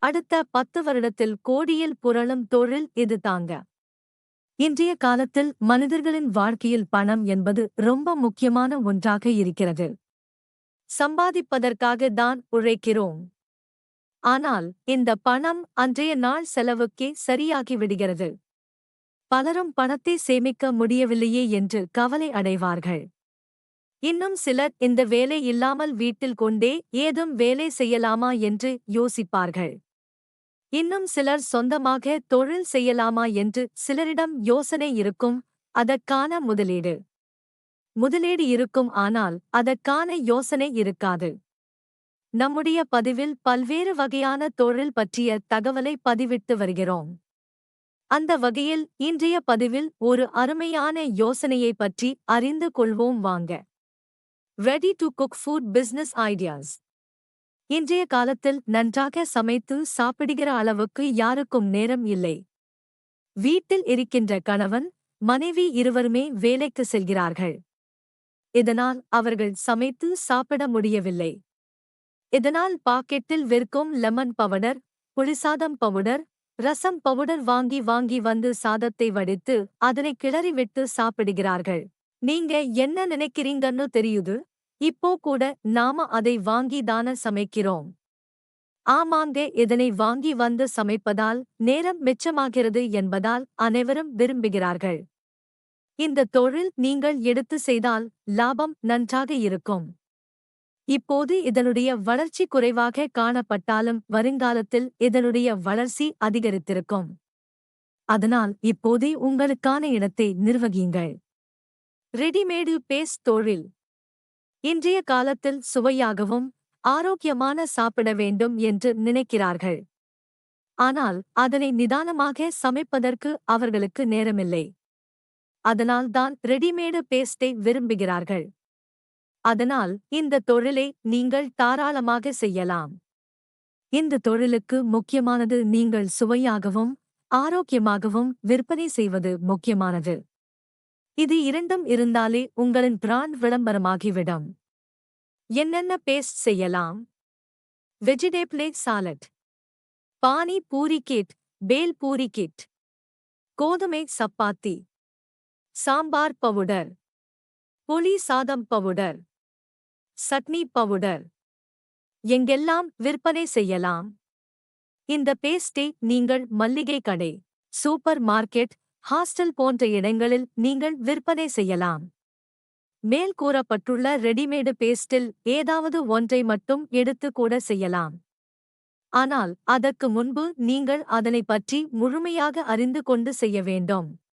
அடுத்த 10 வருடத்தில் கோடியில் புரளும் தொழில் இது தாங்க. இன்றைய காலத்தில் மனிதர்களின் வாழ்க்கையில் பணம் என்பது ரொம்ப முக்கியமான ஒன்றாக இருக்கிறது. சம்பாதிப்பதற்காக தான் உழைக்கிறோம். ஆனால் இந்த பணம் அன்றைய நாள் செலவுக்கே சரியாகி விடுகிறது. பலரும் பணத்தை சேமிக்க முடியவில்லையே என்று கவலை அடைவார்கள். இன்னும் சிலர் இந்த வேலை இல்லாமல் வீட்டில் கொண்டே ஏதும் வேலை செய்யலாமா என்று யோசிப்பார்கள். இன்னும் சிலர் சொந்தமாக தொழில் செய்யலாமா என்று சிலரிடம் யோசனை இருக்கும். அதற்கான முதலீடு இருக்கும், ஆனால் அதற்கான யோசனை இருக்காது. நம்முடைய பதிவில் பல்வேறு வகையான தொழில் பற்றிய தகவலை பதிவிட்டு வருகிறோம். அந்த வகையில் இன்றைய பதிவில் ஒரு அருமையான யோசனையை பற்றி அறிந்து கொள்வோம் வாங்க. Ready to cook food business ideas. இன்றைய காலத்தில் நன்றாக சமைத்து சாப்பிடுகிற அளவுக்கு யாருக்கும் நேரம் இல்லை. வீட்டில் இருக்கின்ற கணவன், மனைவி இருவருமே வேலைக்கு செல்கிறார்கள். இதனால் அவர்கள் சமைத்து சாப்பிட முடியவில்லை. இதனால் பாக்கெட்டில் விற்கும் லெமன் பவுடர், புளிசாதம் பவுடர், ரசம் பவுடர் வாங்கி வந்து சாதத்தை வடித்து அதனை கிளறிவிட்டு சாப்பிடுகிறார்கள். நீங்க என்ன நினைக்கிறீங்கன்னு தெரியுது? இப்போ கூட நாம அதை வாங்கி தான சமைக்கிறோம். ஆமாங்க, இதனை வாங்கி வந்து சமைப்பதால் நேரம் மிச்சமாகிறது என்பதால் அனைவரும் விரும்புகிறார்கள். இந்த தொழில் நீங்கள் எடுத்து செய்தால் லாபம் நன்றாக இருக்கும். இப்போது இதனுடைய வளர்ச்சி குறைவாக காணப்பட்டாலும் வருங்காலத்தில் இதனுடைய வளர்ச்சி அதிகரித்திருக்கும். அதனால் இப்போதே உங்களுக்கான இடத்தை நிர்வகியுங்கள். ரெடிமேடு பேஸ்ட் தொழில். இன்றைய காலத்தில் சுவையாகவும் ஆரோக்கியமான சாப்பிட வேண்டும் என்று நினைக்கிறார்கள். ஆனால் அதனை நிதானமாக சமைப்பதற்கு அவர்களுக்கு நேரமில்லை. அதனால் தான் ரெடிமேடு பேஸ்டை விரும்புகிறார்கள். அதனால் இந்த தொழிலை நீங்கள் தாராளமாக செய்யலாம். இந்த தொழிலுக்கு முக்கியமானது நீங்கள் சுவையாகவும் ஆரோக்கியமாகவும் விற்பனை செய்வது முக்கியமானது. இது இரண்டும் இருந்தாலே உங்களின் பிராண்ட் விளம்பரமாகிவிடும். என்னென்ன பேஸ்ட் செய்யலாம்? Vegetable salad, pani puri kit, பேல் பூரி கிட், கோதுமை சப்பாத்தி, சாம்பார் பவுடர், புளி சாதம் பவுடர், சட்னி பவுடர் எங்கெல்லாம் விற்பனை செய்யலாம்? இந்த பேஸ்டை நீங்கள் மல்லிகை கடை, சூப்பர் மார்க்கெட், ஹாஸ்டல் போன்ற இடங்களில் நீங்கள் விற்பனை செய்யலாம். மேல் கூறப்பட்டுள்ள ரெடிமேடு பேஸ்டில் ஏதாவது ஒன்றை மட்டும் எடுத்து கூட செய்யலாம். ஆனால் அதற்கு முன்பு நீங்கள் அதனை பற்றி முழுமையாக அறிந்து கொண்டு செய்ய வேண்டும்.